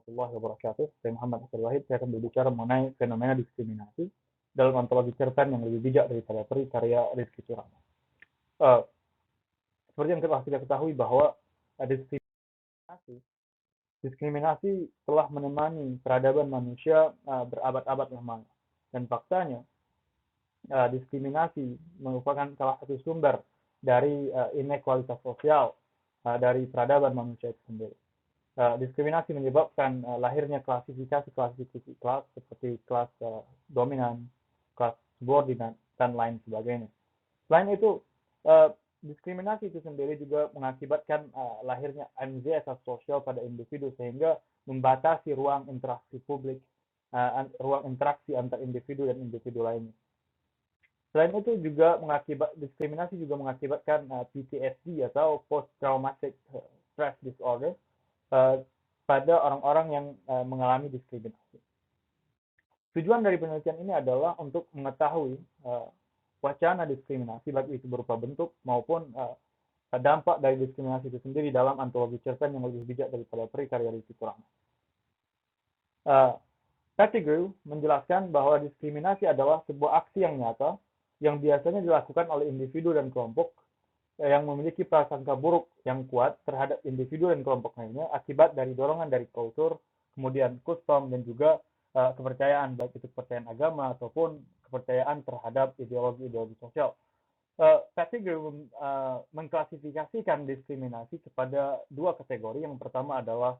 warahmatullahi wabarakatuh. Saya Muhammad Hasan Wahid. Saya akan berbicara mengenai fenomena diskriminasi dalam ontologi cerpen yang lebih bijak daripada peri karya Rizky Surama. Seperti yang telah kita ketahui bahwa diskriminasi telah menemani peradaban manusia berabad-abad lamanya. Dan faktanya, diskriminasi merupakan salah satu sumber dari inequalitas sosial dari peradaban manusia itu sendiri. Diskriminasi menyebabkan lahirnya klasifikasi kelas seperti kelas dominan, kelas subordinat, dan lain sebagainya. Selain itu, diskriminasi itu sendiri juga mengakibatkan lahirnya anxiety sosial pada individu sehingga membatasi ruang interaksi publik, ruang interaksi antar individu dan individu lainnya. Selain itu juga diskriminasi juga mengakibatkan PTSD atau post traumatic stress disorder pada orang-orang yang mengalami diskriminasi. Tujuan dari penelitian ini adalah untuk mengetahui wacana diskriminasi, baik itu berupa bentuk maupun dampak dari diskriminasi itu sendiri dalam antologi cerpen yang lebih bijak daripada peri karya Rizky Surama. Pettigrew menjelaskan bahwa diskriminasi adalah sebuah aksi yang nyata yang biasanya dilakukan oleh individu dan kelompok yang memiliki prasangka buruk yang kuat terhadap individu dan kelompok lainnya akibat dari dorongan dari kultur, kemudian custom, dan juga kepercayaan, baik itu kepercayaan agama ataupun kepercayaan terhadap ideologi-ideologi sosial. Pettigrew mengklasifikasikan diskriminasi kepada dua kategori. Yang pertama adalah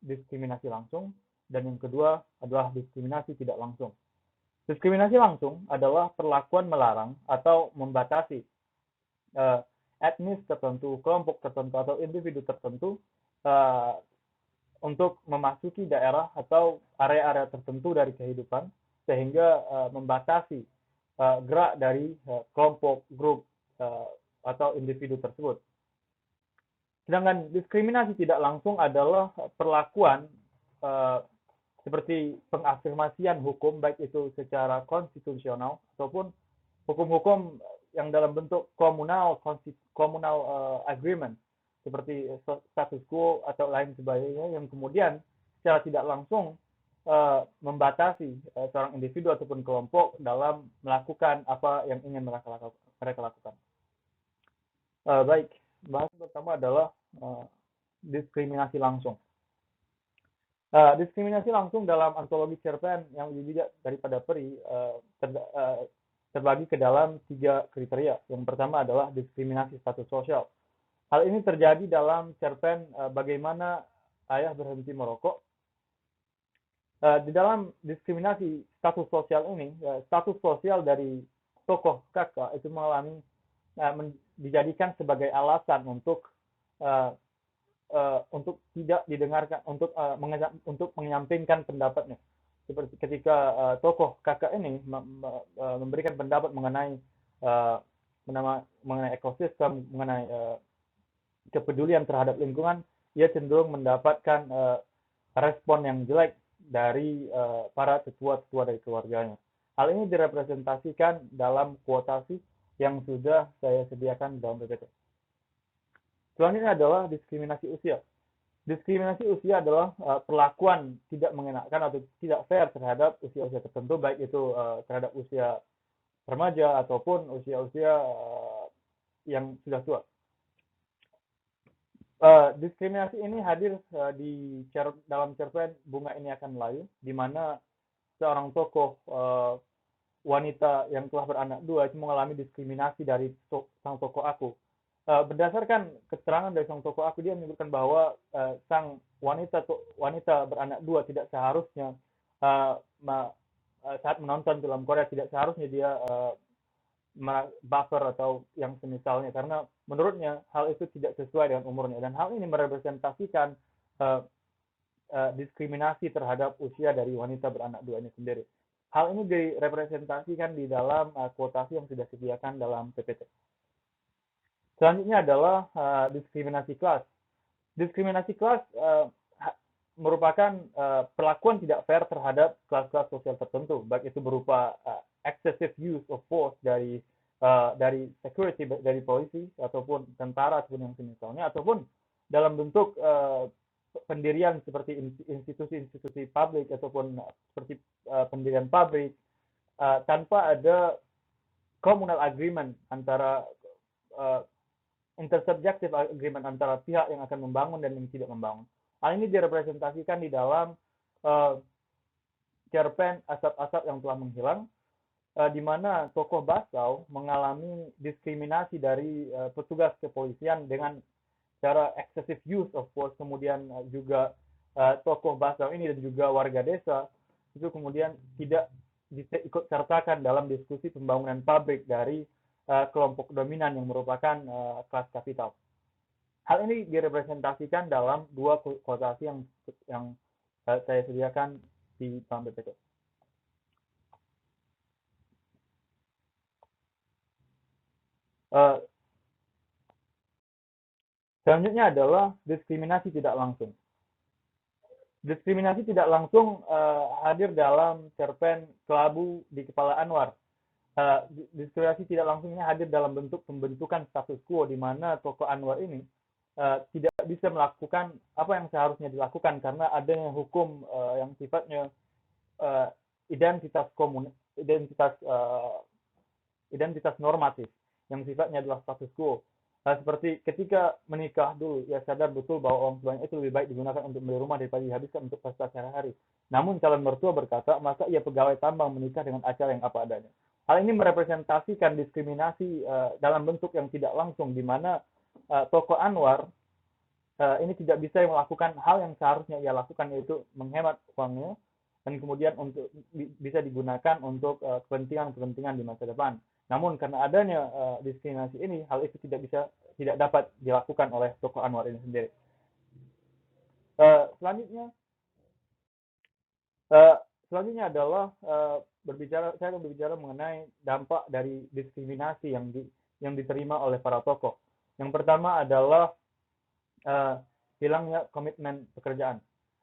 diskriminasi langsung, dan yang kedua adalah diskriminasi tidak langsung. Diskriminasi langsung adalah perlakuan melarang atau membatasi etnis tertentu, kelompok tertentu, atau individu tertentu untuk memasuki daerah atau area-area tertentu dari kehidupan, sehingga membatasi gerak dari kelompok, grup, atau individu tersebut. Sedangkan diskriminasi tidak langsung adalah perlakuan seperti pengafirmasian hukum, baik itu secara konstitusional ataupun hukum-hukum yang dalam bentuk komunal agreement, seperti status quo atau lain sebagainya, yang kemudian secara tidak langsung membatasi seorang individu ataupun kelompok dalam melakukan apa yang ingin mereka lakukan. Baik, bahasan pertama adalah diskriminasi langsung. Diskriminasi langsung dalam antologi cerpen yang lebih bijak daripada peri terbagi ke dalam 3 kriteria. Yang pertama adalah diskriminasi status sosial. Hal ini terjadi dalam cerpen Bagaimana Ayah Berhenti Merokok. Di dalam diskriminasi status sosial ini, status sosial dari tokoh kakak itu dijadikan sebagai alasan untuk tidak didengarkan, untuk menyampingkan pendapatnya. Seperti ketika tokoh kakak ini memberikan pendapat mengenai ekosistem, mengenai kepedulian terhadap lingkungan, ia cenderung mendapatkan respon yang jelek dari para tetua-tetua dari keluarganya. Hal ini direpresentasikan dalam kuotasi yang sudah saya sediakan dalam PPT. Selanjutnya adalah diskriminasi usia. Diskriminasi usia adalah perlakuan tidak mengenakan atau tidak fair terhadap usia-usia tertentu, baik itu terhadap usia remaja ataupun usia-usia yang sudah tua. Diskriminasi ini hadir dalam cerpen Bunga Ini Akan Melayu, di mana seorang tokoh wanita yang telah beranak 2 itu mengalami diskriminasi dari sang tokoh aku. Berdasarkan keterangan dari sang tokoh aku, dia menyebutkan bahwa sang wanita beranak 2 tidak seharusnya saat menonton film Korea tidak seharusnya dia buffer atau yang semisalnya, karena menurutnya hal itu tidak sesuai dengan umurnya, dan hal ini merepresentasikan diskriminasi terhadap usia dari wanita beranak 2 ini sendiri. Hal ini direpresentasikan di dalam kuotasi yang sudah disediakan dalam PPT. Selanjutnya adalah diskriminasi kelas. Diskriminasi kelas merupakan perlakuan tidak fair terhadap kelas-kelas sosial tertentu, baik itu berupa excessive use of force dari security, dari polisi ataupun tentara ataupun yang semisalnya, ataupun dalam bentuk pendirian seperti institusi-institusi publik ataupun seperti pendirian pabrik tanpa ada communal agreement antara intersubjective agreement antara pihak yang akan membangun dan yang tidak membangun. Hal ini direpresentasikan di dalam cerpen Asap-Asap yang Telah Menghilang, di mana tokoh Basau mengalami diskriminasi dari petugas kepolisian dengan cara excessive use of force, kemudian juga tokoh Basau ini dan juga warga desa itu kemudian tidak bisa ikut sertakan dalam diskusi pembangunan pabrik dari kelompok dominan yang merupakan kelas kapital. Hal ini direpresentasikan dalam dua quotasi yang saya sediakan di dalam PPT. Selanjutnya adalah diskriminasi tidak langsung. Diskriminasi tidak langsung hadir dalam cerpen Kelabu di Kepala Anwar. Diskriminasi tidak langsungnya hadir dalam bentuk pembentukan status quo, di mana tokoh Anwar ini tidak bisa melakukan apa yang seharusnya dilakukan karena adanya hukum yang sifatnya identitas normatif yang sifatnya adalah status quo. Seperti ketika menikah dulu, ya sadar betul bahwa uang tuanya itu lebih baik digunakan untuk beli rumah daripada dihabiskan untuk pesta sehari-hari. Namun calon mertua berkata, masa ia pegawai tambang menikah dengan acara yang apa adanya. Hal ini merepresentasikan diskriminasi dalam bentuk yang tidak langsung, di mana tokoh Anwar ini tidak bisa melakukan hal yang seharusnya ia lakukan, yaitu menghemat uangnya dan kemudian untuk bisa digunakan untuk kepentingan-kepentingan di masa depan. Namun karena adanya diskriminasi ini, hal itu tidak dapat dilakukan oleh tokoh Anwar ini sendiri. Selanjutnya adalah saya akan berbicara mengenai dampak dari diskriminasi yang diterima oleh para tokoh. Yang pertama adalah hilangnya komitmen pekerjaan.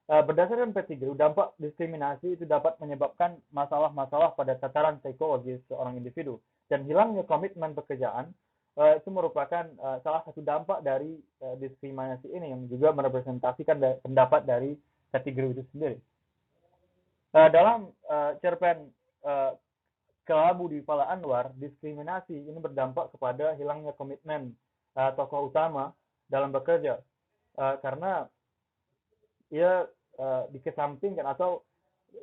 Berdasarkan Pettigrew, dampak diskriminasi itu dapat menyebabkan masalah-masalah pada tataran psikologis seorang individu, dan hilangnya komitmen pekerjaan itu merupakan salah satu dampak dari diskriminasi ini yang juga merepresentasikan pendapat dari Pettigrew itu sendiri. Dalam cerpen Kelabu di Kepala Anwar, diskriminasi ini berdampak kepada hilangnya komitmen tokoh utama dalam bekerja, karena ia dikesampingkan atau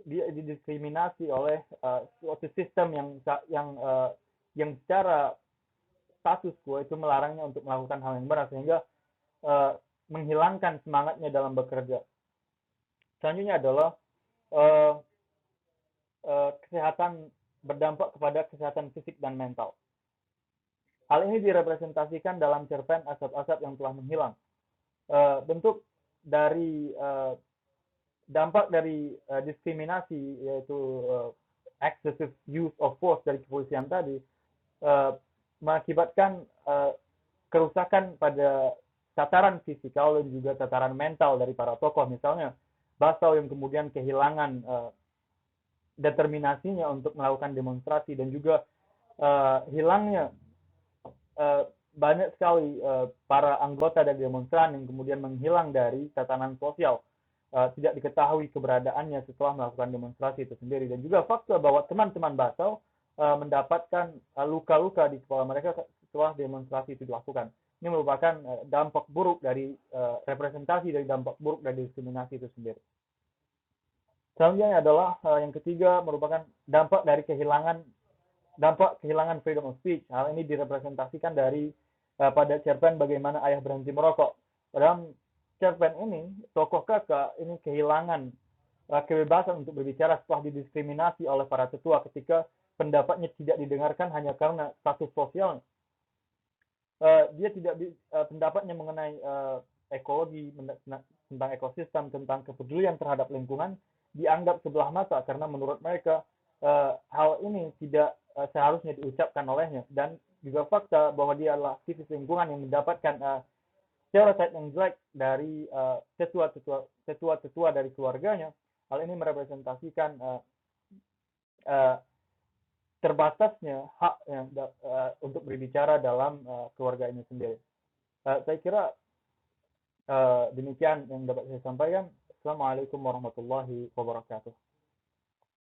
dia didiskriminasi oleh suatu sistem yang secara status quo itu melarangnya untuk melakukan hal yang benar, sehingga menghilangkan semangatnya dalam bekerja. Selanjutnya adalah kesehatan, berdampak kepada kesehatan fisik dan mental. Hal ini direpresentasikan dalam cerpen Asap-Asap yang Telah Menghilang. Bentuk dari dampak dari diskriminasi, yaitu excessive use of force dari kepolisian tadi, mengakibatkan kerusakan pada tataran fisikal dan juga tataran mental dari para tokoh. Misalnya Basau yang kemudian kehilangan determinasinya untuk melakukan demonstrasi, dan juga hilangnya banyak sekali para anggota dari demonstran yang kemudian menghilang dari tatanan sosial, tidak diketahui keberadaannya setelah melakukan demonstrasi itu sendiri, dan juga fakta bahwa teman-teman Basau mendapatkan luka-luka di kepala mereka setelah demonstrasi itu dilakukan. Ini merupakan dampak buruk dari representasi dari dampak buruk dari diskriminasi itu sendiri. Selanjutnya adalah yang ketiga, merupakan dampak kehilangan freedom of speech. Hal ini direpresentasikan dari pada cerpen Bagaimana Ayah Berhenti Merokok. Dalam cerpen ini, tokoh kakak ini kehilangan kebebasan untuk berbicara setelah didiskriminasi oleh para tetua ketika pendapatnya tidak didengarkan hanya karena status sosial. Dia tidak pendapatnya mengenai ekologi, tentang ekosistem, tentang kepedulian terhadap lingkungan dianggap sebelah mata karena menurut mereka hal ini tidak seharusnya diucapkan olehnya, dan juga fakta bahwa dia adalah aktivis lingkungan yang mendapatkan stereotip yang jelek dari tetua-tetua dari keluarganya. Hal ini merepresentasikan terbatasnya hak untuk berbicara dalam keluarga ini sendiri. Saya kira Demikian yang dapat saya sampaikan. Assalamualaikum warahmatullahi wabarakatuh.